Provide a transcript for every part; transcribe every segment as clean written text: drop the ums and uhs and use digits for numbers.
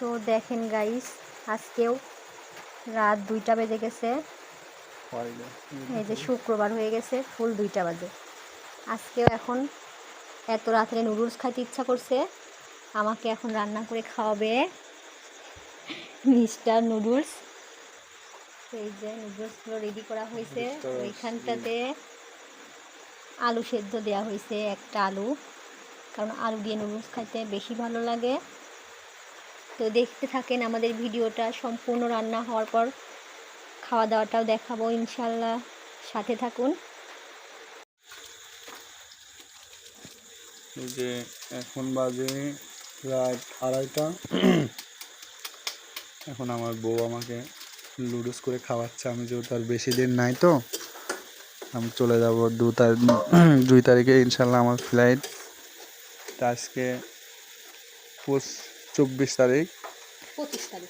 তো দেখেন গাইস, আজকেও রাত 2টা বেজে গেছে। এই যে শুক্রবার হয়ে গেছে, ফুল 2টা বাজে। আজকেও এখন এত রাত্রে নুডলস খাইতে ইচ্ছা করছে। আমাকে এখন রান্না করে খাওয়াবে মিস্টার নুডলস। এই যে নুডলসগুলো রেডি করা হয়েছে। ওইখানটাতে আলু সেদ্ধ দেওয়া হয়েছে, একটা আলু, কারণ আলু দিয়ে নুডলস খাইতে বেশি ভালো লাগে। তো দেখতে থাকেন আমাদের ভিডিওটা, সম্পূর্ণ রান্না হওয়ার পর খাওয়া দাওয়াটাও দেখাবো ইনশাল্লাহ, সাথে থাকুন। এই যে এখন বাজে রাত 2:30। এখন আমার বউ আমাকে লুডুস করে খাওয়াচ্ছে। আমি যেহেতু আর বেশি দিন নাই, তো আমি চলে যাব 2 তারিখে ইনশাল্লাহ আমার ফ্লাইট। আজকে 24 তারিখ,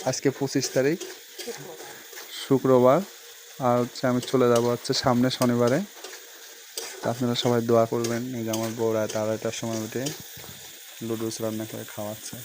আজকে 25 তারিখ শুক্রবার। আর আমি চলে যাব সামনে শনিবারে। আপনারা সবাই দোয়া করবেন। এই যে আমার বউ রাত 2:30টার সময় উঠে লুডুস রান্না করে খাওয়াচ্ছে।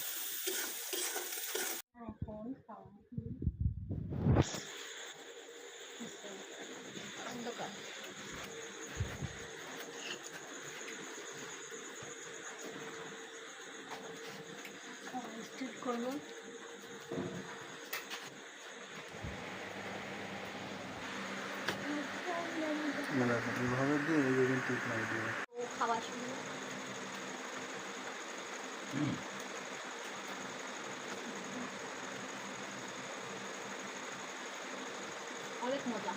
অনেক মজা।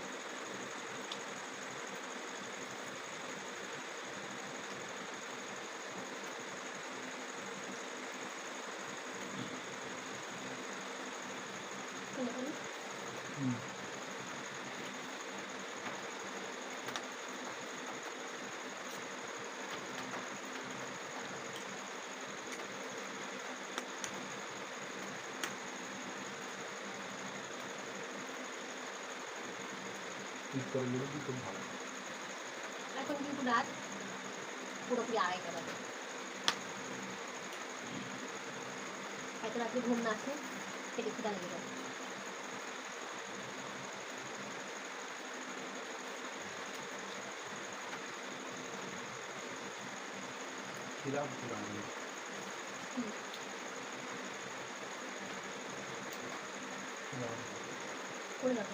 এখন কিন্তু রাত পুরোপুরি 2:30টা বাজে। এত রাত্রে ঘুম না আসে, খেতে খিদা লেগে যায়। করে দাও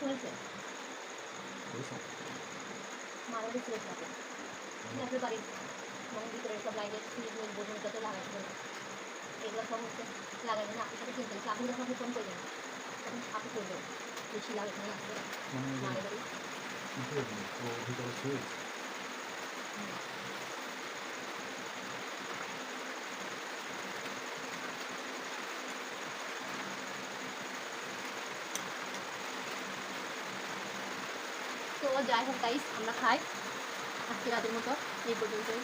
হয়েছে মারামারি ছিল সাথে আপনার বাড়ির মানে ভিতরে সব লাইটের সুইচ বোঝানো যাতে লাগাইতে হবে, এগুলো সব হচ্ছে লাগাইবে না। আপনার সাথে চিন্তা হচ্ছে, আপনি যখন ফোন করবেন তখন আপনি করবেন বেশি লাভ এখানে আসবে মায়ের বাড়ি। তো যাই হোক গাইস, আমরা খাই আজকে রাতের মতো এই পর্যন্তই।